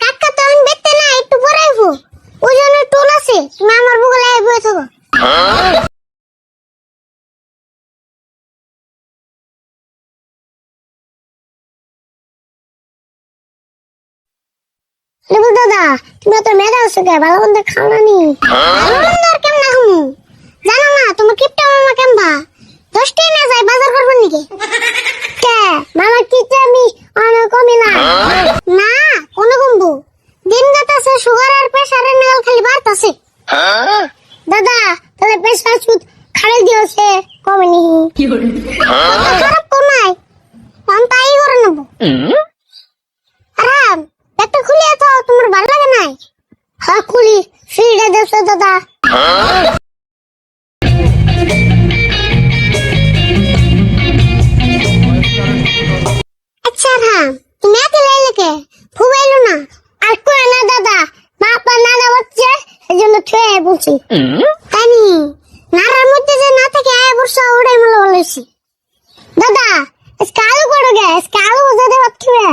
কাকা তো এখন বেতে না, একটু পরে আইবো। ওই জন্য টোল আছে, তুমি আমার বগলে আইবো থাকো। লেবু দাদা, তুমি তো মেজা আছো কে? ভালো মন্দ খাও না নি? ভালো মন্দ আর কেমন খামু? জানো না তোমার কিপটা মামা কেমবা 10 টাকা না যায় বাজার করবেন নাকি? কে মামা কিপটা আমি অনেক কমি না। না কোন কমবো, দিন যাচ্ছে সুগার আর প্রেসারের নাগাল খালি বাড়তাছে। দাদা তাহলে প্রেসার সুদ খাড়াই দিয়েছে কমেনি। খারাপ কমাই আমি তাই করে নেবো। আরাম একটা খুলে তো তোমার ভালো লাগে নাই? হ্যাঁ খুলি, ফ্রিটা দেছো দাদা। আচ্ছা রাম, তুমি একে লাইলে কে? ফুবাইলো না? আর কই না দাদা, বাবা নানা হচ্ছে এজন্য থুয়ে বলছি। তানি নারার মধ্যে যে না থেকে আয় বর্ষা ওড়াই মনে বলেছি। দাদা আজকে আলু করে গে, আজকে আলু ভাজা দিয়ে ভাত খাবে।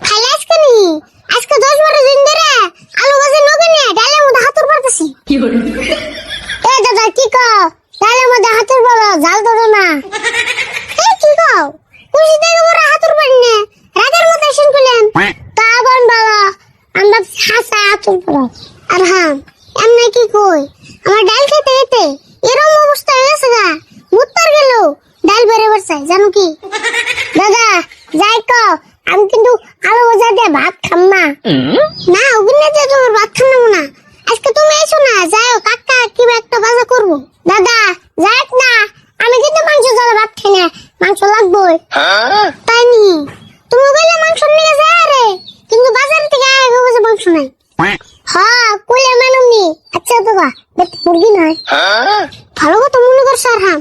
খাইলে আজকে নি? আজকে 10-12 দিন ধরে আলু ভাজা নগে নিয়ে ডালের মধ্যে হাতুর পারতেছি। এ দাদা কি কও? ডালের মধ্যে হাতুর পারো, জাল ধরো না। এ কি কও? খুশি থেকে বড় হাতুর পারি না, রাগের মধ্যে শুন করলেন। তা বন বাবা, আমরা হাসা হাতুর পারো। আর হ্যাঁ এমনি কি কই, আমার ডাল খেতে খেতে এরকম অবস্থা হয়ে গেছে গা, মুত্তার গেল ডাল বেড়ে বেড়ছে জানো কি? দাদা যাই কও, আমি কিন্তু আলু ভাজা দিয়ে ভাত খাম না। না ওগুলো দিয়ে তোমার ভাত খাম না। আজকে তুমি এসো না, যাও কাকা কিবা একটা ভাজা করবো। দাদা যাক না, আমি কিন্তু মাংস ছাড়া ভাত খাই না, মাংস লাগবেই। তাই নি? তুমি বললে মাংস নিয়ে যায় রে, কিন্তু বাজার থেকে আগে বসে মাংস নাই। হ্যাঁ কইলে মানুম নি। আচ্ছা দাদা মুরগি নয়? ভালো কথা মনে করছো। আর হাম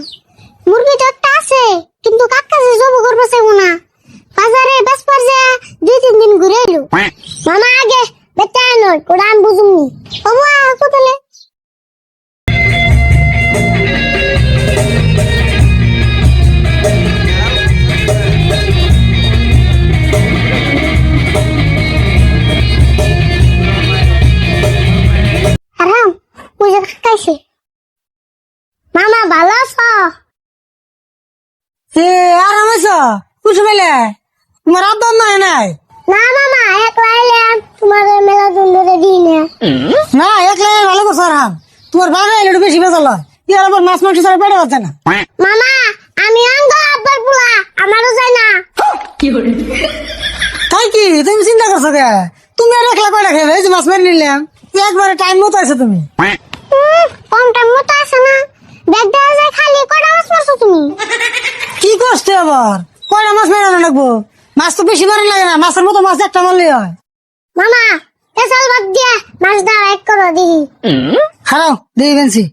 মুরগি তো একটা আছে, কিন্তু কাকা যে জব করবে চাইবো না। বাজারে বেশ পার যে 2-3 দিন ঘুরে এলো। মামা আগে বেটা আনো, ওটা আমি বুঝুমনি। বাবু কোথালে? আরাম বুঝে খাইছে। মামা ভালো আছো? আরাম আছো? খুশি পেলে তোমার আব্বার নাই নাই? না মামা একলা এলাম, তোমার মেলা দিন ধরে দিই না। না একলা ভালো করছো। আরাম তোমার বাবা এলে একটু বেশি বেজাল হয়, ইয়ার আবার মাছ মাংস ছাড়া পেটে পাচ্ছে না। মামা আমি অঙ্গ আব্বার পোলা, আমারও যায় না। তাই কি তুমি চিন্তা করছো কে? তুমি আর একলা কয়টা খেয়ে এই যে মাছ মেরে নিলাম, একবারে টাইম মতো আছে তুমি। কম টাইম মতো আছে না, ব্যাগ দেওয়া যায় খালি। কয়টা মাছ মারছো তুমি? কি করছে আবার? কয়টা মাছ মেরে রাখবো? মাছ তো বেশি মারা লাগে না, মাছের মতো মাছ একটা মারলেই হয়। মামা পেছাল বাদ দিয়া মাছ দাও এক করো দেখি। খারাপ দেখি বেঞ্চি।